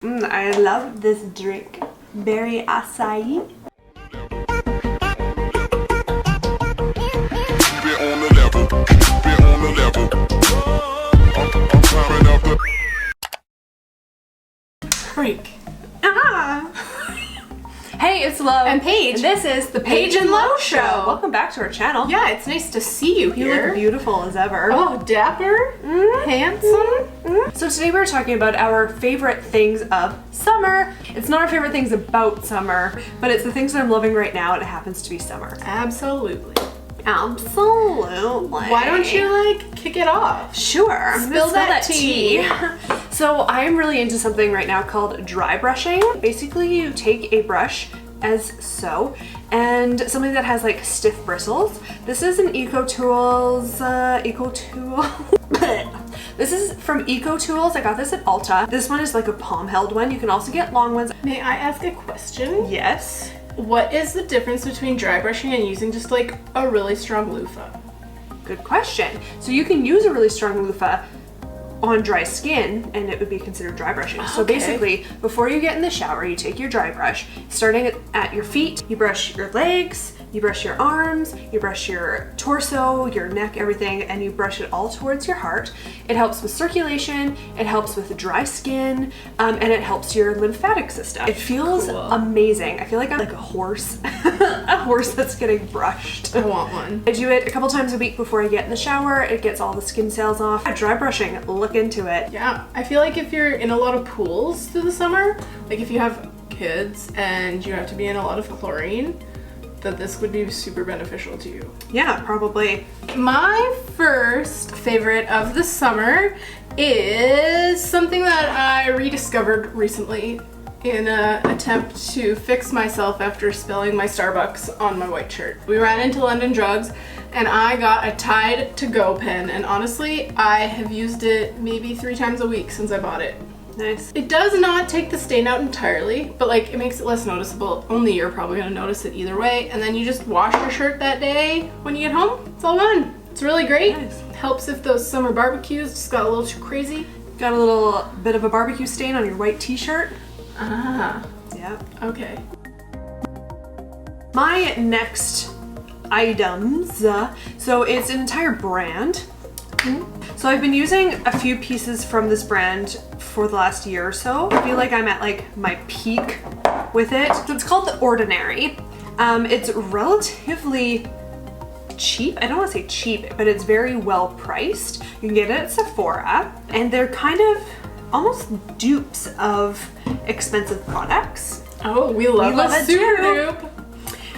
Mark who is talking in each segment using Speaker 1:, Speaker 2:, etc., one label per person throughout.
Speaker 1: I love this drink. Berry acai.
Speaker 2: Freak.
Speaker 1: Ah! Hey, it's Lo.
Speaker 2: And Paige.
Speaker 1: And this is the
Speaker 2: Paige and Lo Show.
Speaker 1: Welcome back to our channel.
Speaker 2: Yeah, it's nice to see you
Speaker 1: You
Speaker 2: here.
Speaker 1: look beautiful as ever.
Speaker 2: Oh, dapper, handsome.
Speaker 1: So today we're talking about our favorite things of summer. It's not our favorite things about summer, but it's the things that I'm loving right now, and it happens to be summer.
Speaker 2: Absolutely.
Speaker 1: Absolutely.
Speaker 2: Why don't you kick it off?
Speaker 1: Sure. I'm gonna
Speaker 2: Spill that tea.
Speaker 1: So I'm really into something right now called dry brushing. Basically, you take a brush as so, and something that has like stiff bristles. This is an EcoTools, This is from EcoTools. I got this at Ulta. This one is like a palm-held one. You can also get long ones.
Speaker 2: May I ask a question?
Speaker 1: Yes.
Speaker 2: What is the difference between dry brushing and using just like a really strong loofah?
Speaker 1: Good question. So you can use a really strong loofah on dry skin and it would be considered dry brushing. So basically, before you get in the shower, you take your dry brush, starting at your feet, you brush your legs, you brush your arms, you brush your torso, your neck, everything, and you brush it all towards your heart. It helps with circulation, it helps with dry skin, and it helps your lymphatic system. It feels amazing. I feel like I'm like a horse, a horse that's getting brushed.
Speaker 2: I want one.
Speaker 1: I do it a couple times a week before I get in the shower. It gets all the skin cells off. Dry brushing, look into it.
Speaker 2: Yeah, I feel like if you're in a lot of pools through the summer, like if you have kids and you have to be in a lot of chlorine, that this would be super beneficial to you.
Speaker 1: Yeah, probably.
Speaker 2: My first favorite of the summer is something that I rediscovered recently in an attempt to fix myself after spilling my Starbucks on my white shirt. We ran into London Drugs and I got a Tide to Go pen, and honestly, I have used it maybe 3 times a week since I bought it.
Speaker 1: Nice.
Speaker 2: It does not take the stain out entirely, but like it makes it less noticeable. Only you're probably gonna notice it either way. And then you just wash your shirt that day when you get home. It's all done. It's really great.
Speaker 1: Nice.
Speaker 2: Helps if those summer barbecues just got a little too crazy.
Speaker 1: Got a little bit of a barbecue stain on your white t-shirt.
Speaker 2: Ah,
Speaker 1: Yeah.
Speaker 2: okay.
Speaker 1: My next items, so it's an entire brand. So I've been using a few pieces from this brand for the last year or so. I feel like I'm at like my peak with it. So it's called The Ordinary. It's relatively cheap. I don't want to say cheap, but it's very well priced. You can get it at Sephora, and they're kind of almost dupes of expensive products.
Speaker 2: Oh, we love a super dupe.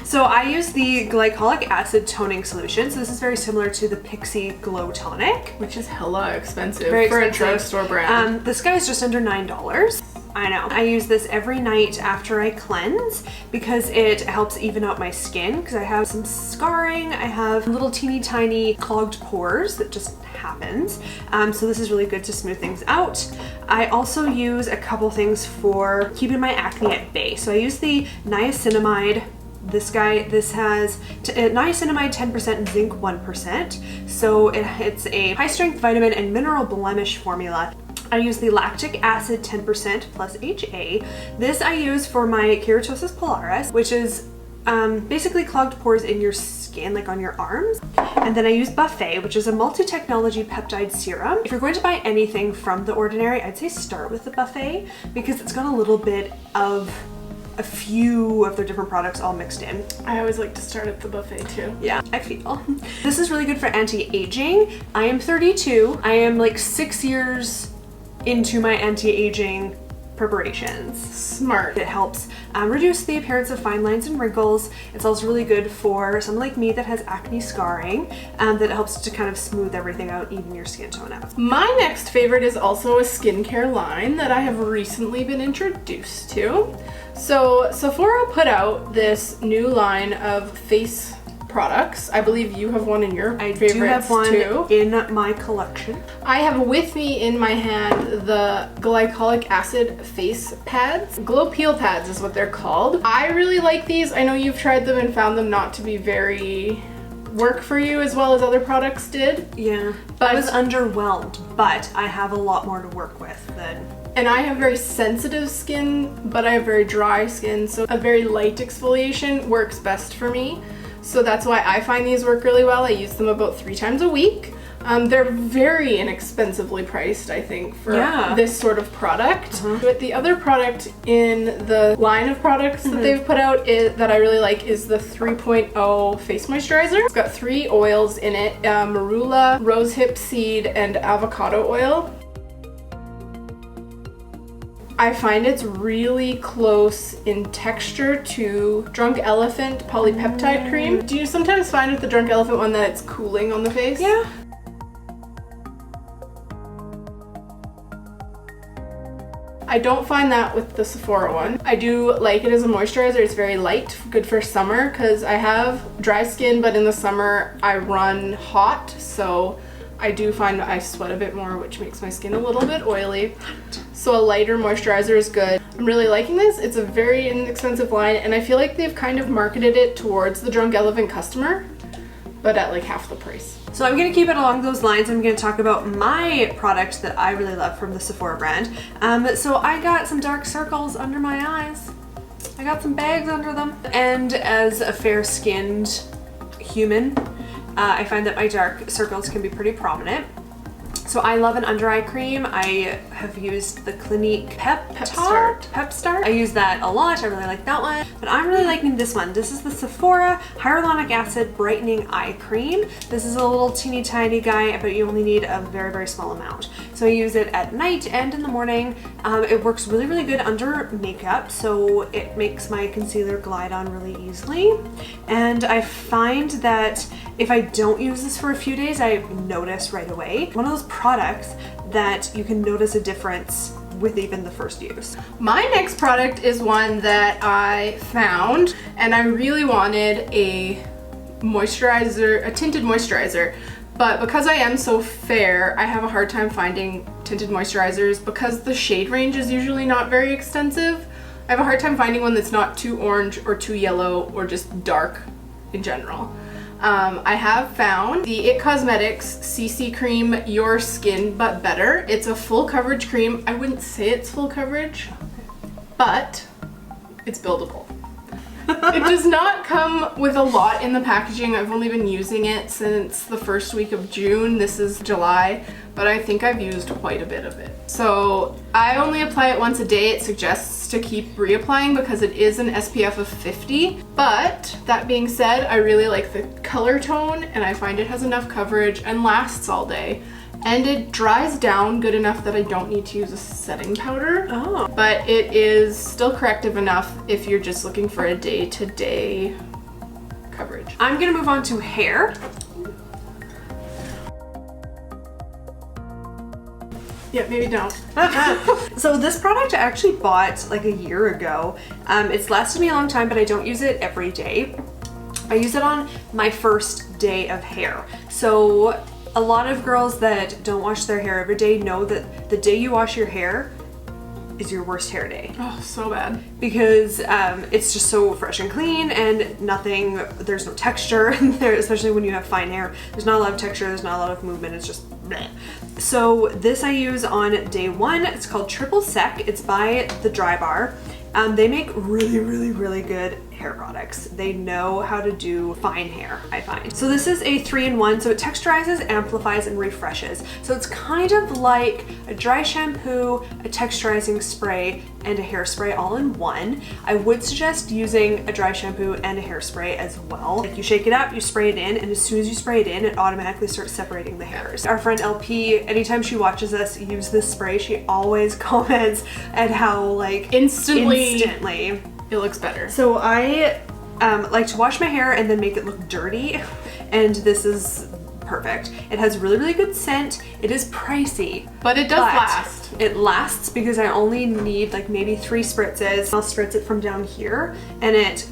Speaker 1: So I use the glycolic acid toning solution. So this is very similar to the Pixie Glow Tonic.
Speaker 2: Which is hella expensive
Speaker 1: Very
Speaker 2: for
Speaker 1: expensive.
Speaker 2: a drugstore brand.
Speaker 1: This guy is just under $9. I know. I use this every night after I cleanse because it helps even out my skin, because I have some scarring. I have little teeny tiny clogged pores that just happens. So this is really good to smooth things out. I also use a couple things for keeping my acne at bay. So I use the niacinamide. This has niacinamide 10% and zinc 1%. So it's a high strength vitamin and mineral blemish formula. I use the lactic acid 10% plus HA. This I use for my keratosis pilaris, which is basically clogged pores in your skin, like on your arms. And then I use Buffet, which is a multi-technology peptide serum. If you're going to buy anything from The Ordinary, I'd say start with the Buffet because it's got a little bit of a few of their different products all mixed in.
Speaker 2: I always like to start at the Buffet too.
Speaker 1: Yeah, I feel. This is really good for anti-aging. I am 32. I am like 6 years into my anti-aging preparations.
Speaker 2: Smart.
Speaker 1: It helps reduce the appearance of fine lines and wrinkles. It's also really good for someone like me that has acne scarring, that helps to kind of smooth everything out, even your skin tone out.
Speaker 2: My next favorite is also a skincare line that I have recently been introduced to. So Sephora put out this new line of face products. I believe you have one in your favorites too.
Speaker 1: I do have one in my collection.
Speaker 2: I have with me in my hand the glycolic acid face pads. Glow peel pads is what they're called. I really like these. I know you've tried them and found them not to be very work for you as well as other products did.
Speaker 1: Yeah,
Speaker 2: but
Speaker 1: I was underwhelmed, but I have a lot more to work with than
Speaker 2: And I have very sensitive skin, but I have very dry skin, so a very light exfoliation works best for me. So that's why I find these work really well. I use them about 3 times a week. They're very inexpensively priced, I think, for this sort of product. But the other product in the line of products that they've put out that I really like is the 3.0 face moisturizer. It's got 3 oils in it, marula, rosehip seed, and avocado oil. I find it's really close in texture to Drunk Elephant polypeptide cream. Do you sometimes find with the Drunk Elephant one that it's cooling on the face?
Speaker 1: Yeah.
Speaker 2: I don't find that with the Sephora one. I do like it as a moisturizer. It's very light, good for summer, because I have dry skin, but in the summer I run hot, so I do find I sweat a bit more, which makes my skin a little bit oily. So a lighter moisturizer is good. I'm really liking this. It's a very inexpensive line, and I feel like they've kind of marketed it towards the Drunk Elephant customer, but at like half the price.
Speaker 1: So I'm gonna keep it along those lines. I'm gonna talk about my product that I really love from the Sephora brand. So I got some dark circles under my eyes. I got some bags under them. And as a fair-skinned human, I find that my dark circles can be pretty prominent. So I love an under eye cream. I have used the Clinique Pep Start. I use that a lot. I really like that one. But I'm really liking this one. This is the Sephora Hyaluronic Acid Brightening Eye Cream. This is a little teeny tiny guy, but you only need a very, very small amount. So I use it at night and in the morning. It works really, really good under makeup. So it makes my concealer glide on really easily. And I find that if I don't use this for a few days, I notice right away. One of those products that you can notice a difference with even the first use.
Speaker 2: My next product is one that I found, and I really wanted a moisturizer, a tinted moisturizer, but because I am so fair, I have a hard time finding tinted moisturizers because the shade range is usually not very extensive. I have a hard time finding one that's not too orange or too yellow or just dark in general. I have found the It Cosmetics CC Cream Your Skin But Better. It's a full coverage cream. I wouldn't say it's full coverage, but it's buildable. It does not come with a lot in the packaging. I've only been using it since the first week of June. This is July, but I think I've used quite a bit of it. So I only apply it once a day. It suggests to keep reapplying because it is an SPF of 50. But that being said, I really like the color tone, and I find it has enough coverage and lasts all day. And it dries down good enough that I don't need to use a setting powder.
Speaker 1: Oh.
Speaker 2: But it is still corrective enough if you're just looking for a day-to-day coverage.
Speaker 1: I'm gonna move on to hair.
Speaker 2: Yeah, maybe don't.
Speaker 1: So this product I actually bought like a year ago. It's lasted me a long time, but I don't use it every day. I use it on my first day of hair. So a lot of girls that don't wash their hair every day know that the day you wash your hair is your worst hair day.
Speaker 2: Oh, so bad.
Speaker 1: Because it's just so fresh and clean and nothing, there's no texture there, especially when you have fine hair. There's not a lot of texture, there's not a lot of movement, it's just bleh. So this I use on day 1. It's called Triple Sec. It's by the Dry Bar. They make really, really, really good hair products. They know how to do fine hair, I find. So this is a 3-in-1, so it texturizes, amplifies, and refreshes. So it's kind of like a dry shampoo, a texturizing spray, and a hairspray all in one. I would suggest using a dry shampoo and a hairspray as well. Like you shake it up, you spray it in, and as soon as you spray it in, it automatically starts separating the hairs. Our friend LP, anytime she watches us use this spray, she always comments at how like instantly
Speaker 2: it looks better.
Speaker 1: So I like to wash my hair and then make it look dirty, and this is perfect. It has really, really good scent. It is pricey,
Speaker 2: but it does last.
Speaker 1: It lasts because I only need like maybe 3 spritzes. I'll spritz it from down here and it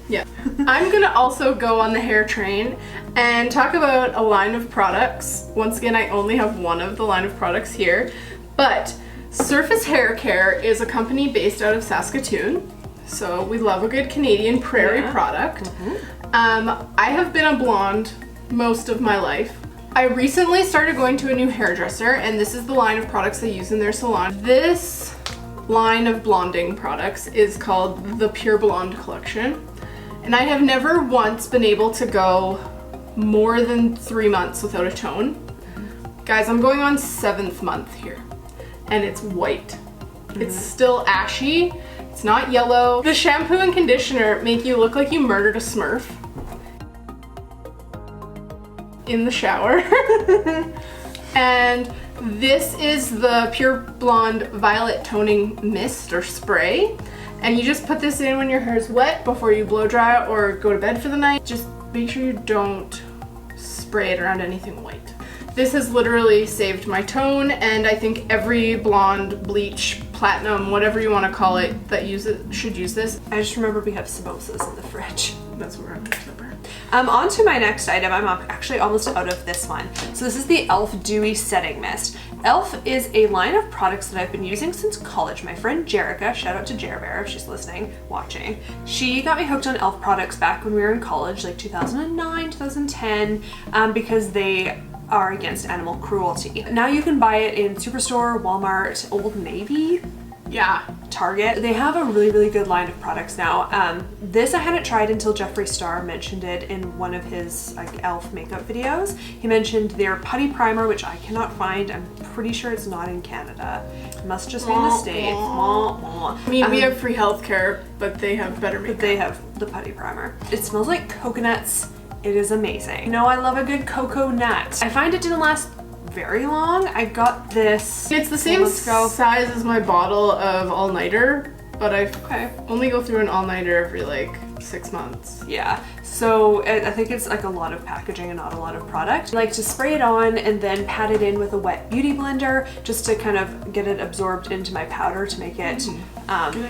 Speaker 2: yeah. I'm gonna also go on the hair train and talk about a line of products. Once again, I only have one of the line of products here, but Surface Hair Care is a company based out of Saskatoon. So we love a good Canadian prairie product. I have been a blonde most of my life. I recently started going to a new hairdresser, and this is the line of products they use in their salon. This line of blonding products is called the Pure Blonde Collection, and I have never once been able to go more than 3 months without a tone. Guys, I'm going on 7th month here, and it's white. It's still ashy. It's not yellow. The shampoo and conditioner make you look like you murdered a Smurf in the shower. And this is the Pure Blonde Violet Toning Mist or Spray. And you just put this in when your hair is wet before you blow dry or go to bed for the night. Just make sure you don't spray it around anything white. This has literally saved my tone, and I think every blonde, bleach, platinum, whatever you want to call it, that should use this.
Speaker 1: I just remember we have samosas in the fridge.
Speaker 2: That's where I'm remember.
Speaker 1: On to my next item. I'm actually almost out of this one. So this is the e.l.f. Dewy Setting Mist. e.l.f. is a line of products that I've been using since college. My friend Jerica, shout out to Jer if she's listening, watching. She got me hooked on e.l.f. products back when we were in college, like 2009, 2010, because they are against animal cruelty. Now you can buy it in Superstore, Walmart, Old Navy,
Speaker 2: yeah,
Speaker 1: Target. They have a really, really good line of products now. This I hadn't tried until Jeffree Star mentioned it in one of his like e.l.f. makeup videos. He mentioned their putty primer, which I cannot find. I'm pretty sure it's not in Canada. It must just be in the States.
Speaker 2: I mean, we have free healthcare, but they have better makeup.
Speaker 1: But they have the putty primer. It smells like coconuts. It is amazing. You know, I love a good cocoa nut. I find it didn't last very long. I got this.
Speaker 2: It's the same size as my bottle of all-nighter, but I only go through an all-nighter every like 6 months.
Speaker 1: Yeah, so I think it's like a lot of packaging and not a lot of product. I like to spray it on and then pat it in with a wet beauty blender just to kind of get it absorbed into my powder to make it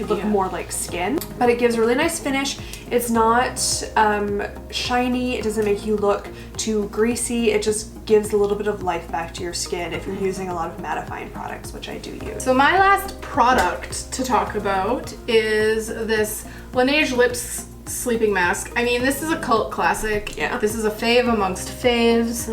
Speaker 1: look more like skin. But it gives a really nice finish. It's not shiny. It doesn't make you look too greasy. It just gives a little bit of life back to your skin if you're using a lot of mattifying products, which I do use.
Speaker 2: So my last product to talk about is this Laneige Lips Sleeping Mask. I mean, this is a cult classic.
Speaker 1: Yeah.
Speaker 2: This is a fave amongst faves.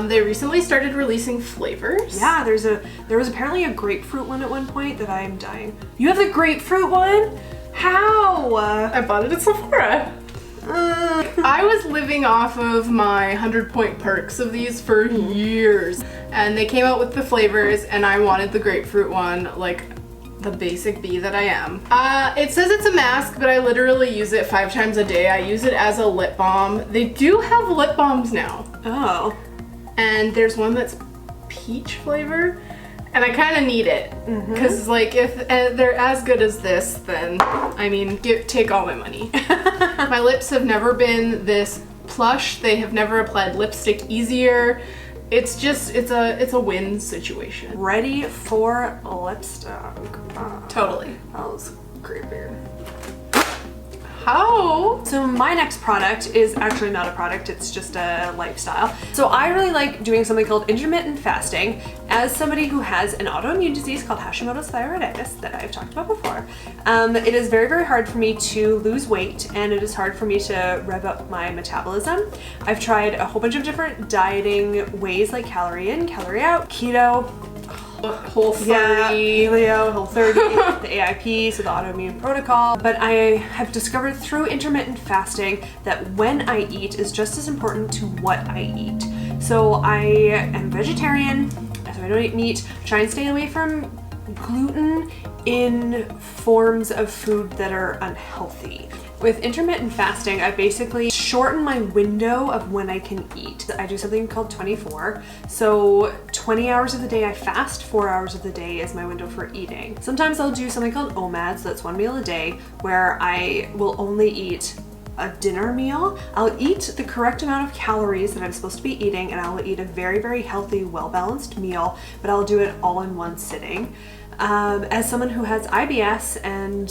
Speaker 2: They recently started releasing flavors.
Speaker 1: Yeah, there was apparently a grapefruit one at one point that I'm dying. You have the grapefruit one? How?
Speaker 2: I bought it at Sephora. I was living off of my 100-point perks of these for years, and they came out with the flavors, and I wanted the grapefruit one, like the basic bee that I am. It says it's a mask, but I literally use it 5 times a day. I use it as a lip balm. They do have lip balms now.
Speaker 1: Oh.
Speaker 2: And there's one that's peach flavor, and I kind of need it because like if they're as good as this, then I mean, take all my money. My lips have never been this plush. They have never applied lipstick easier. It's just, it's a win situation.
Speaker 1: Ready for lipstick.
Speaker 2: Totally.
Speaker 1: That was creepy.
Speaker 2: How?
Speaker 1: So my next product is actually not a product, it's just a lifestyle. So I really like doing something called intermittent fasting. As somebody who has an autoimmune disease called Hashimoto's thyroiditis that I've talked about before, it is very, very hard for me to lose weight, and it is hard for me to rev up my metabolism. I've tried a whole bunch of different dieting ways, like calorie in, calorie out, keto,
Speaker 2: Whole 30.
Speaker 1: Yeah, paleo, Whole 30, the AIP, so the autoimmune protocol. But I have discovered through intermittent fasting that when I eat is just as important to what I eat. So I am vegetarian, so I don't eat meat. Try and stay away from gluten in forms of food that are unhealthy. With intermittent fasting, I basically shorten my window of when I can eat. I do something called 24. So 20 hours of the day I fast, 4 hours of the day is my window for eating. Sometimes I'll do something called OMAD, so that's 1 meal a day, where I will only eat a dinner meal. I'll eat the correct amount of calories that I'm supposed to be eating, and I will eat a very, very healthy, well-balanced meal, but I'll do it all in one sitting. As someone who has IBS and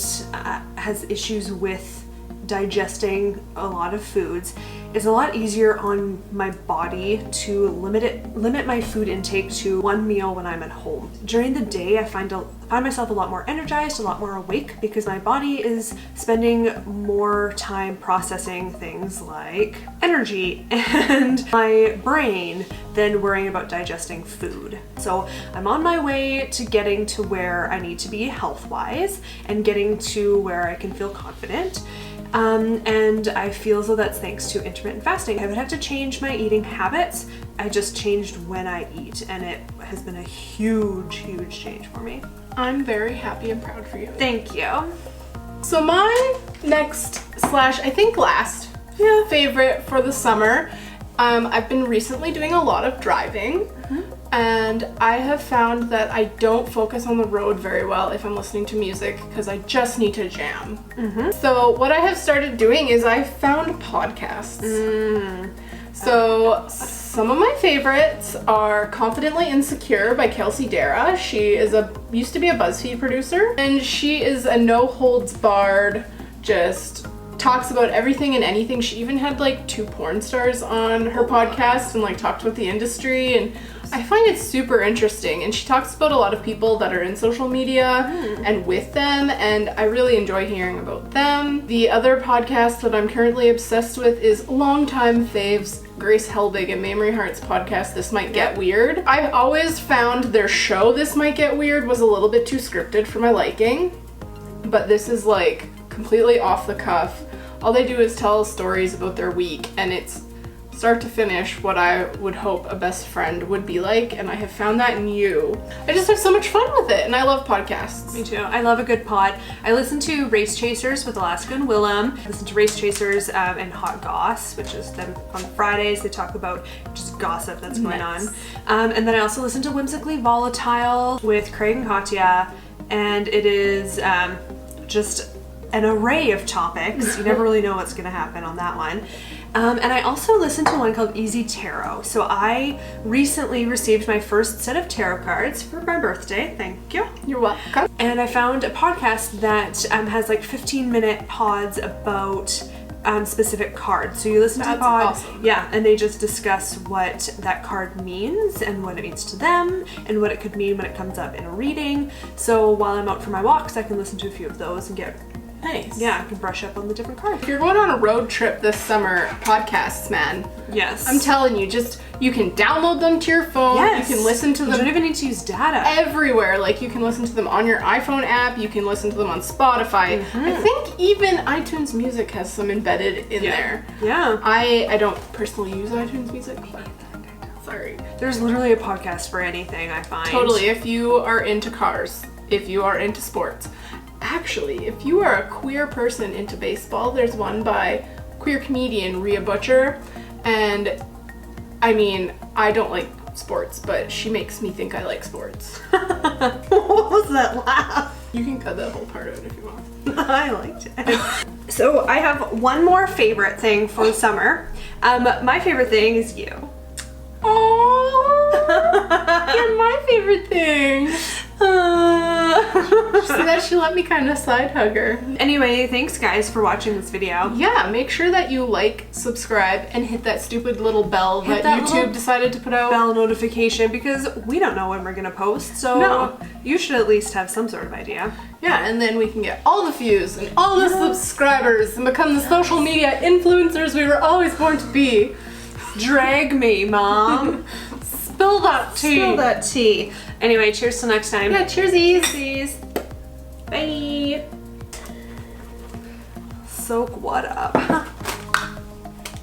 Speaker 1: has issues with digesting a lot of foods, it's a lot easier on my body to limit my food intake to one meal when I'm at home. During the day, I find myself a lot more energized, a lot more awake, because my body is spending more time processing things like energy and my brain than worrying about digesting food. So I'm on my way to getting to where I need to be health-wise and getting to where I can feel confident. And I feel as though that's thanks to intermittent fasting. I would have to change my eating habits. I just changed when I eat, and it has been a huge, huge change for me.
Speaker 2: I'm very happy and proud for you.
Speaker 1: Thank you.
Speaker 2: So my next / I think last favorite for the summer, I've been recently doing a lot of driving. And I have found that I don't focus on the road very well if I'm listening to music because I just need to jam. So what I have started doing is I found podcasts. So some of my favorites are Confidently Insecure by Kelsey Dara. She is used to be a BuzzFeed producer, and she is a no holds barred, just talks about everything and anything. She even had like 2 porn stars on her podcast and like talked about the industry, and I find it super interesting. And she talks about a lot of people that are in social media and with them, and I really enjoy hearing about them. The other podcast that I'm currently obsessed with is longtime faves Grace Helbig and Mamrie Hart's podcast, This Might Get Weird. I've always found their show, This Might Get Weird, was a little bit too scripted for my liking, but this is like completely off the cuff. All they do is tell stories about their week, and it's start to finish what I would hope a best friend would be like, and I have found that in you. I just have so much fun with it, and I love podcasts.
Speaker 1: Me too. I love a good pod. I listen to Race Chasers with Alaska and Willem. I listen to Race Chasers and Hot Goss, which is them on Fridays. They talk about just gossip that's going on. And then I also listen to Whimsically Volatile with Craig and Katya, and it is just an array of topics. You never really know what's going to happen on that one. And I also listened to one called Easy Tarot. So I recently received my first set of tarot cards for my birthday. Thank you.
Speaker 2: You're welcome.
Speaker 1: And I found a podcast that has like 15-minute pods about specific cards. So you listen to the pod,
Speaker 2: awesome.
Speaker 1: Yeah, and they just discuss what that card means and what it means to them and what it could mean when it comes up in a reading. So while I'm out for my walks, I can listen to a few of those and get
Speaker 2: nice.
Speaker 1: Yeah, I can brush up on the different cards.
Speaker 2: If you're going on a road trip this summer, podcasts, man.
Speaker 1: Yes.
Speaker 2: I'm telling you, you can download them to your phone.
Speaker 1: Yes.
Speaker 2: You can listen to them.
Speaker 1: You don't even need to use data.
Speaker 2: Everywhere. Like, you can listen to them on your iPhone app. You can listen to them on Spotify. I think even iTunes Music has some embedded in there.
Speaker 1: Yeah.
Speaker 2: I don't personally use iTunes Music, but sorry.
Speaker 1: There's literally a podcast for anything, I find.
Speaker 2: Totally. If you are into cars, if you are into sports. Actually, if you are a queer person into baseball, there's one by queer comedian Rhea Butcher, and I mean, I don't like sports, but she makes me think I like sports.
Speaker 1: What was that laugh?
Speaker 2: You can cut that whole part out if you want.
Speaker 1: I liked it. So I have one more favorite thing for the summer. My favorite thing is you.
Speaker 2: Oh, you're my favorite thing. So that she let me kind of side hug her.
Speaker 1: Anyway, thanks guys for watching this video.
Speaker 2: Yeah, make sure that you like, subscribe, and hit that stupid little bell that YouTube decided to put out.
Speaker 1: Bell notification, because we don't know when we're gonna post, so you should at least have some sort of idea.
Speaker 2: Yeah, and then we can get all the views and all the subscribers and become the social media influencers we were always born to be.
Speaker 1: Drag me, Mom.
Speaker 2: Spill that tea.
Speaker 1: Spill that tea. Anyway, cheers till next time.
Speaker 2: Yeah, cheersies.
Speaker 1: Cheers. Bye. Soak what up?